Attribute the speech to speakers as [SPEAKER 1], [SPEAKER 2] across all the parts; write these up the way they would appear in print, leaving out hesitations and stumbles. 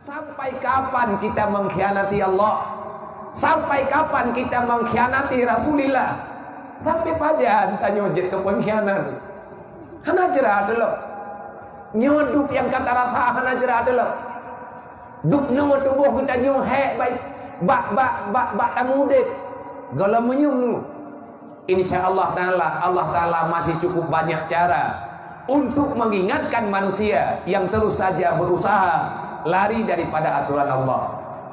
[SPEAKER 1] Sampai kapan kita mengkhianati Allah? Sampai kapan kita mengkhianati Rasulullah? Sampai pajan tanya jet ke pengkhianat. Hana jerah dulu. Nyodup yang kata rasa hana jerah dulu. Dup nama tubuh kita nyohek baik bak tamudip. Kalau menyum. InsyaAllah Allah Ta'ala masih cukup banyak cara untuk mengingatkan manusia yang terus saja berusaha lari daripada aturan Allah.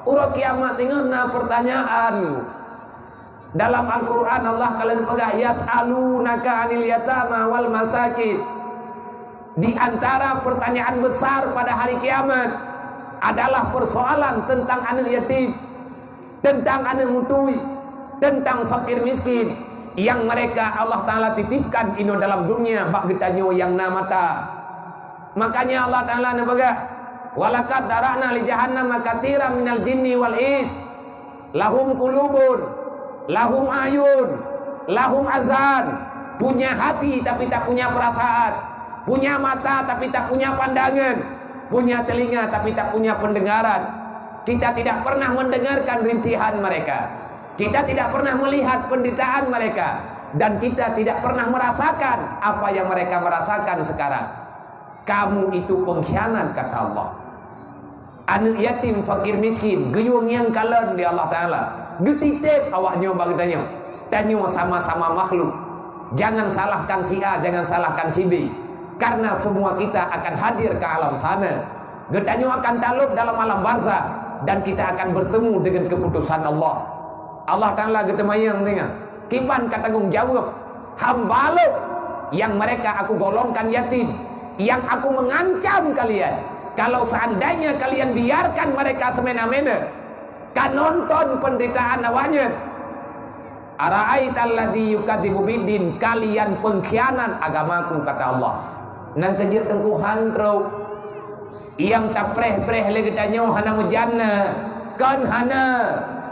[SPEAKER 1] Urut kiamat tinggalna pertanyaan. Dalam Al-Quran Allah kalian pegang yas'alunaka anil yatama wal masakin. Di antara pertanyaan besar pada hari kiamat adalah persoalan tentang anak yatim, tentang anak mutui, tentang fakir miskin yang mereka Allah Ta'ala titipkan ino dalam dunia bak getanyo yang namata. Makanya Allah Ta'ala nabaga walaqad dara'na li jahannam katsiran minal jinni wal ins lahum qulubun lahum ayun lahum azan, punya hati tapi tak punya perasaan, punya mata tapi tak punya pandangan, punya telinga tapi tak punya pendengaran. Kita tidak pernah mendengarkan rintihan mereka, kita tidak pernah melihat penderitaan mereka, dan kita tidak pernah merasakan apa yang mereka merasakan sekarang. Kamu itu pengkhianat, kata Allah. Anak yatim, fakir miskin, geyung yang kalian di Allah Ta'ala. Getitip awaknya bagdanya. Tanyo sama-sama makhluk. Jangan salahkan si A, jangan salahkan si B. Karena semua kita akan hadir ke alam sana. Getanyo akan talut dalam alam barzah, dan kita akan bertemu dengan keputusan Allah. Allah Ta'ala getemayang dengan kipan katanggung jawab hamba lo yang mereka aku golongkan yatim, yang aku mengancam kalian kalau seandainya kalian biarkan mereka semena-mena kan nonton penderitaan awalnya. Ara'aital ladzi yukadzibu biddin, kalian pengkhianat agamaku, kata Allah. Nang kejut tengku handro yang tak preh-preh lagi tanyo hana mujanna kan hana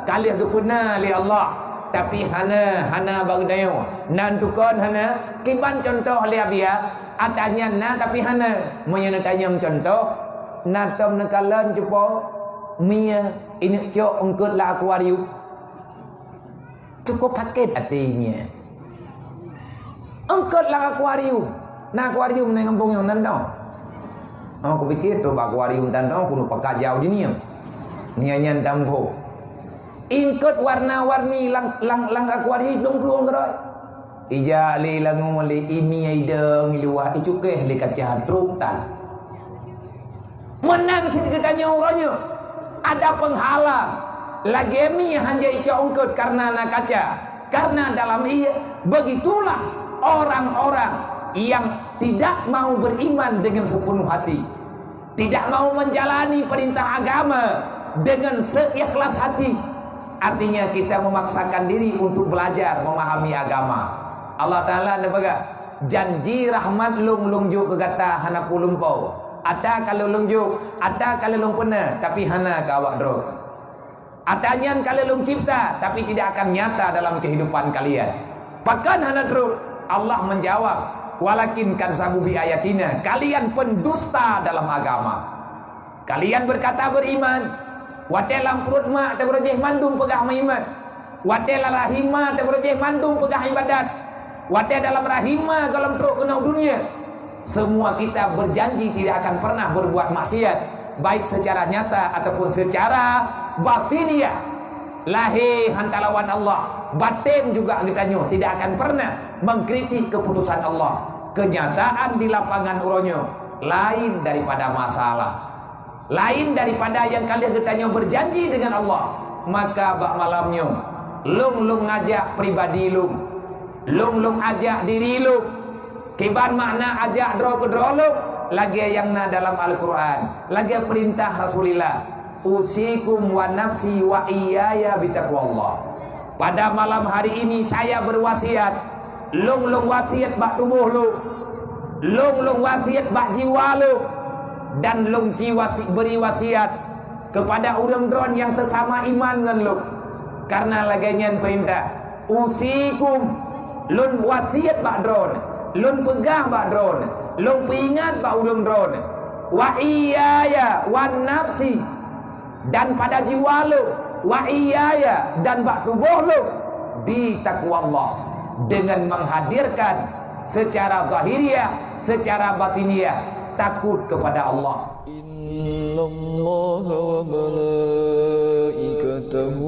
[SPEAKER 1] kalian gepuna li Allah, tapi hana bagdayo nan tukon hana kiban contoh li abia atanya na tapi hana menyana tanyang contoh natom nakalan cepo mia ini cok engkut la akuarium cukup sakit hatinya engkut la akuarium na akuarium ni kampung yang nan tau. Aku pikir tu akuarium tan tau kuno pakajau dini nyanyian tampo ingkut warna-warni lang akuarium dong pluang geroi ija li langu li ini aideng liwa icukeh li kaca truktan menang kita tanya orangnya ada penghalang lagi mi hanya ica ungkut karena nak kaca, karena dalam ia begitulah orang-orang yang tidak mau beriman dengan sepenuh hati, tidak mau menjalani perintah agama dengan seikhlas hati. Artinya kita memaksakan diri untuk belajar memahami agama. Allah Ta'ala nabaga janji rahmat lung juk kegata hana pulumpau. Ada kalau lung juk, ada kalau lung pena, tapi hana ke awak drog. Atanyan kalau lung cipta, tapi tidak akan nyata dalam kehidupan kalian. Bahkan hana drog. Allah menjawab, walakin kadzabu bi ayatina, kalian pendusta dalam agama. Kalian berkata beriman, watelang perut mak tak berjeh mandung pegah iman, watelang rahimah tak berjeh mandung pegah ibadat, watel dalam rahimah dalam perut kenal dunia. Semua kita berjanji tidak akan pernah berbuat maksiat, baik secara nyata ataupun secara batiniah. Lahir hantalawan Allah, batin juga kita tidak akan pernah mengkritik keputusan Allah. Kenyataan di lapangan uronyo lain daripada masalah, lain daripada yang kalian ketanya berjanji dengan Allah. Maka bak malamnya lung ngajak pribadi lung ajak diri lung kiban makna ajak dro kedrolung lagi yang na dalam Al-Quran, lagi perintah Rasulullah, usikum wa nafsi wa iyaya bitaqwallah. Pada malam hari ini saya berwasiat, lung wasiat bak tubuh lung wasiat bak jiwa lu, dan lung beri wasiat kepada orang dron yang sesama iman dengan lu. Karena laginya perintah usikum, lun wasiat bak dron, lun pegah bak dron, lun peingat bak orang dron, wa iyaya wa nafsi, dan pada jiwa lu, wa iyaya dan bak tubuh lu, bi taqwallah, dengan menghadirkan secara zahiriyah, secara batiniyah takut kepada Allah.
[SPEAKER 2] Innallaha wa malaikatahu